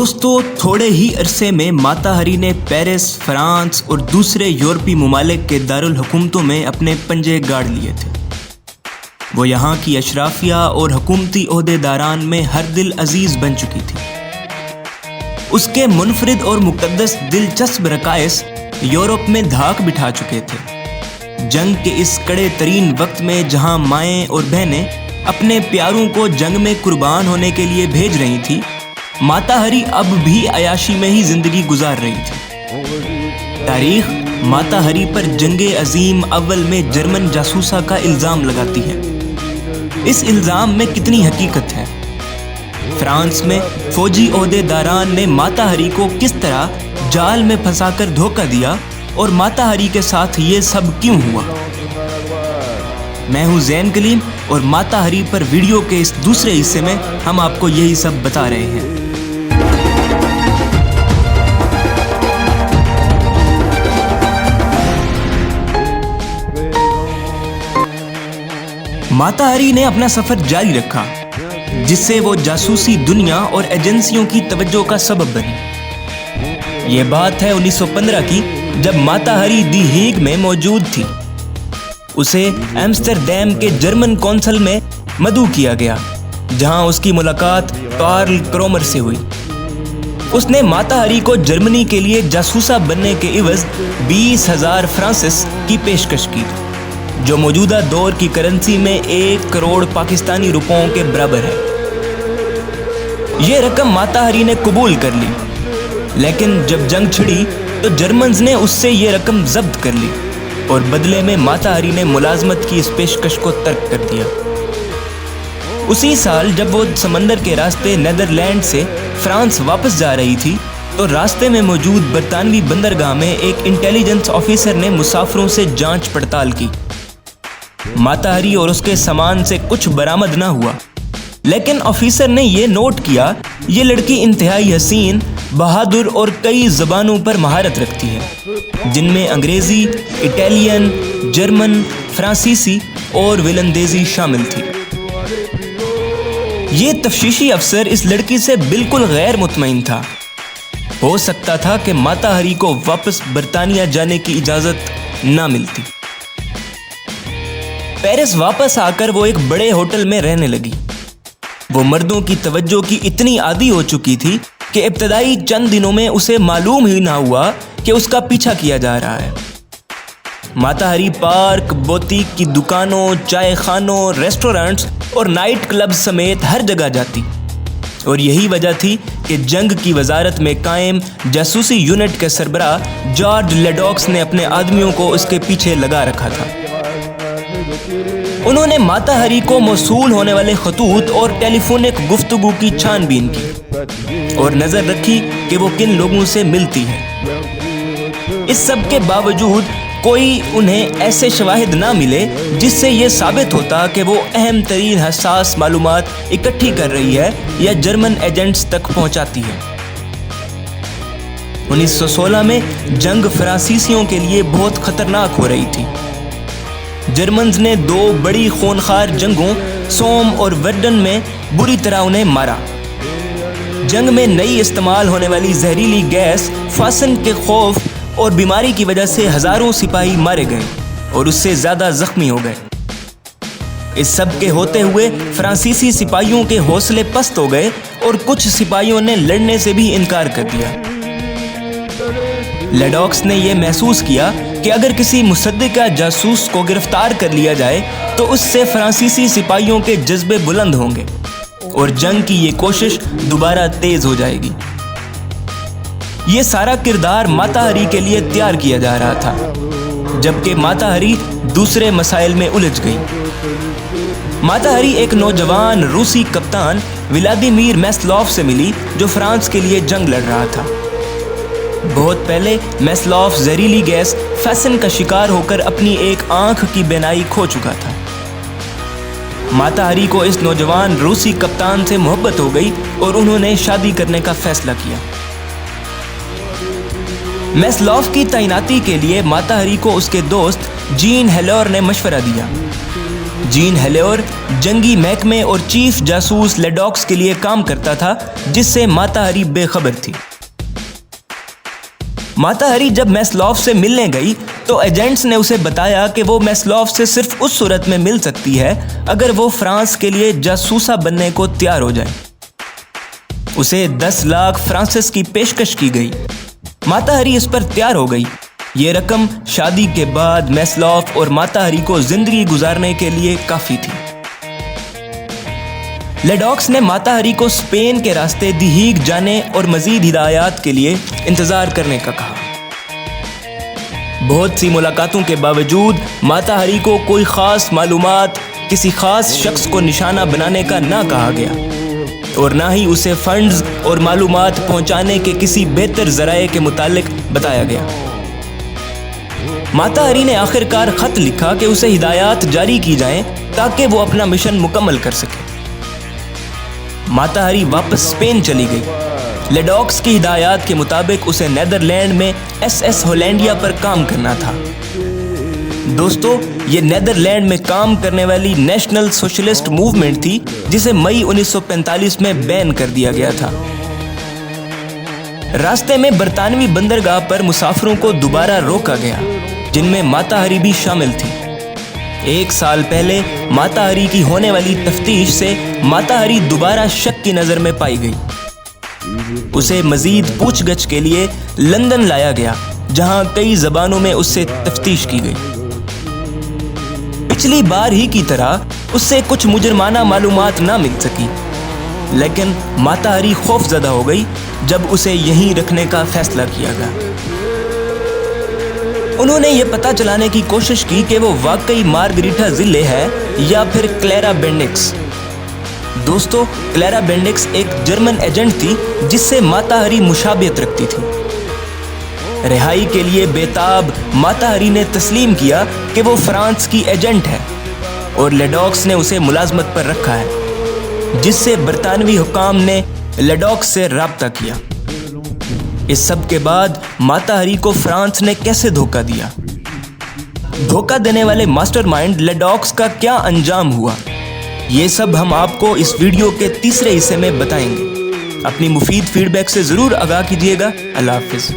दोस्तों, थोड़े ही अरसे में माता हरी ने पेरिस, फ्रांस और दूसरे यूरोपीय ममालिक के दारुल हुकूमतों में अपने पंजे गाड़ लिए थे। वो यहाँ की अशराफिया और हुकूमती ओहदेदारान में हर दिल अजीज बन चुकी थी। उसके मुनफरिद और मुकद्दस दिलचस्प रकायस यूरोप में धाक बिठा चुके थे। जंग के इस कड़े तरीन वक्त में जहाँ माएँ और बहनें अपने प्यारों को जंग में कुर्बान होने के लिए भेज रही थी, माता हरी अब भी अयाशी में ही जिंदगी गुजार रही थी। तारीख माता हरी पर जंगे अजीम अव्वल में जर्मन जासूसा का इल्ज़ाम लगाती है। इस इल्ज़ाम में कितनी हकीकत है? फ्रांस में फौजी ओहदेदारान ने माता हरी को किस तरह जाल में फंसाकर धोखा दिया और माता हरी के साथ ये सब क्यों हुआ? मैं हूँ ज़ैन कलीम और माता हरी पर वीडियो के इस दूसरे हिस्से में हम आपको यही सब बता रहे हैं। माता हरी ने अपना सफर जारी रखा, जिससे वो जासूसी दुनिया और एजेंसियों की तवज्जो का सबब बनी। ये बात है 1915 की, जब माता हरी दी हेग में मौजूद थी। उसे एम्स्टरडैम के जर्मन कौंसल में मदऊ किया गया, जहां उसकी मुलाकात कार्ल क्रोमर से हुई। उसने माता हरी को जर्मनी के लिए जासूसा बनने के इवज 20,000 फ्रांसिस की पेशकश की, जो मौजूदा दौर की करेंसी में 1 करोड़ पाकिस्तानी रुपयों के बराबर है। यह रकम माता हरी ने कबूल कर ली, लेकिन जब जंग छिड़ी तो जर्मन्स ने उससे यह रकम जब्त कर ली और बदले में माता हरी ने मुलाजमत की इस पेशकश को तर्क कर दिया। उसी साल जब वो समंदर के रास्ते नीदरलैंड से फ्रांस वापस जा रही थी, तो रास्ते में मौजूद बरतानवी बंदरगाह में एक इंटेलिजेंस ऑफिसर ने मुसाफिरों से जांच पड़ताल की। माता हरी और उसके सामान से कुछ बरामद ना हुआ, लेकिन ऑफिसर ने यह नोट किया, ये लड़की इंतहाई हसीन, बहादुर और कई ज़बानों पर महारत रखती है, जिनमें अंग्रेज़ी, इटालियन, जर्मन, फ्रांसीसी और विलंदेजी शामिल थी। ये तफ्तीशी अफसर इस लड़की से बिल्कुल गैर मुतमईन था। हो सकता था कि माता हरी को वापस बरतानिया जाने की इजाज़त ना मिलती। पेरिस वापस आकर वो एक बड़े होटल में रहने लगी। वो मर्दों की तवज्जो की इतनी आदी हो चुकी थी कि इब्तदाई चंद दिनों में उसे मालूम ही ना हुआ कि उसका पीछा किया जा रहा है। माता हरी पार्क, बोतीक की दुकानों, चाय खानों, रेस्टोरेंट्स और नाइट क्लब समेत हर जगह जाती, और यही वजह थी कि जंग की वजारत में कायम जासूसी यूनिट के सरबराह जॉर्ज लेडॉक्स ने अपने आदमियों को उसके पीछे लगा रखा था। उन्होंने माता हरी को मौसूल होने वाले खतूत और टेलीफोनिक गुफ्तगू की छानबीन की और नजर रखी कि वो किन लोगों से मिलती है। इस सब के बावजूद कोई उन्हें ऐसे शवाहिद ना मिले जिससे ये साबित होता कि वो अहम तरीन हसास मालूमात इकट्ठी कर रही है या जर्मन एजेंट्स तक पहुंचाती है। 1916 में जंग फ्रांसीसियों के लिए बहुत खतरनाक हो रही थी। जर्मन्स ने 2 बड़ी खूनखार जंगों, सोम और वर्डन में बुरी तरह उन्हें मारा। जंग में नई इस्तेमाल होने वाली जहरीली गैस फासन के खौफ और बीमारी की वजह से हजारों सिपाही मारे गए और उससे ज़्यादा जख्मी हो गए। इस सब के होते हुए फ्रांसीसी सिपाहियों के हौसले पस्त हो गए और कुछ सिपाहियों ने लड़ने से भी इनकार कर दिया। लेडॉक्स ने यह महसूस किया कि अगर किसी मुसद्दिका जासूस को गिरफ्तार कर लिया जाए तो उससे फ्रांसीसी सिपाहियों के जज्बे बुलंद होंगे और जंग की ये कोशिश दोबारा तेज हो जाएगी। ये सारा किरदार माता हरी के लिए तैयार किया जा रहा था, जबकि माता हरी दूसरे मसाइल में उलझ गई। माता हरी एक नौजवान रूसी कप्तान व्लादिमीर मैस्लोव से मिली, जो फ्रांस के लिए जंग लड़ रहा था। बहुत पहले मैस्लोव जहरीली गैस फैसन का शिकार होकर अपनी एक आंख की बीनाई खो चुका था। माता हरी को इस नौजवान रूसी कप्तान से मोहब्बत हो गई और उन्होंने शादी करने का फैसला किया। मैस्लोव की तैनाती के लिए माता हरी को उसके दोस्त जीन हेलोर ने मशवरा दिया। جین ہیلیور جنگی محکمے اور چیف جاسوس لیڈاکس کے لیے کام کرتا تھا، جس سے ماتا ہری بے خبر تھی۔ ماتا ہری جب میسلوف سے ملنے گئی تو ایجنٹس نے اسے بتایا کہ وہ میسلوف سے صرف اس صورت میں مل سکتی ہے اگر وہ فرانس کے لیے جاسوسہ بننے کو تیار ہو جائے۔ اسے 10 لاکھ فرانسس کی پیشکش کی گئی۔ ماتا ہری اس پر تیار ہو گئی۔ یہ رقم شادی کے بعد میسلوف اور ماتا ہری کو زندگی گزارنے کے لیے کافی تھی۔ لیڈاکس نے ماتا ہری کو اسپین کے راستے دی ہیگ جانے اور مزید ہدایات کے لیے انتظار کرنے کا کہا۔ بہت سی ملاقاتوں کے باوجود ماتا ہری کو کوئی خاص معلومات کسی خاص شخص کو نشانہ بنانے کا نہ کہا گیا، اور نہ ہی اسے فنڈز اور معلومات پہنچانے کے کسی بہتر ذرائع کے متعلق بتایا گیا۔ ماتا ہری نے آخر کار خط لکھا کہ اسے ہدایات جاری کی جائیں تاکہ وہ اپنا مشن مکمل کر سکے۔ ماتا ہری واپس اسپین چلی گئی۔ لیڈاکس کی ہدایات کے مطابق اسے نیدرلینڈ میں ایس ہولینڈیا پر کام کرنا تھا۔ دوستو، یہ نیدرلینڈ میں کام کرنے والی نیشنل سوشلسٹ موومنٹ تھی جسے مئی 1945 میں بین کر دیا گیا تھا۔ راستے میں برطانوی بندرگاہ پر مسافروں کو دوبارہ روکا گیا، جن میں ماتا ہری بھی شامل تھی۔ 1 سال پہلے ماتا ہری کی ہونے والی تفتیش سے ماتا ہری دوبارہ شک کی نظر میں پائی گئی۔ اسے مزید پوچھ گچھ کے لیے لندن لایا گیا، جہاں کئی زبانوں میں اس سے تفتیش کی گئی۔ پچھلی بار ہی کی طرح اس سے کچھ مجرمانہ معلومات نہ مل سکی، لیکن ماتا ہری خوف زدہ ہو گئی جب اسے یہیں رکھنے کا فیصلہ کیا گیا۔ انہوں نے یہ پتہ چلانے کی کوشش کی کہ وہ واقعی مارگریٹا زلے ہے یا پھر کلیرا بینڈکس۔ دوستو، کلیرا بینڈکس ایک جرمن ایجنٹ تھی جس سے ماتا ہری مشابہت رکھتی تھی۔ رہائی کے لیے بےتاب ماتا ہری نے تسلیم کیا کہ وہ فرانس کی ایجنٹ ہے، اور لیڈاکس نے اسے ملازمت پر رکھا ہے، جس سے برطانوی حکام نے لیڈاکس سے رابطہ کیا۔ اس سب کے بعد ماتا ہری کو فرانس نے کیسے دھوکہ دیا؟ دھوکہ دینے والے ماسٹر مائنڈ لیڈاکس کا کیا انجام ہوا؟ یہ سب ہم آپ کو اس ویڈیو کے تیسرے حصے میں بتائیں گے۔ اپنی مفید فیڈ بیک سے ضرور آگاہ کیجیے گا۔ اللہ حافظ۔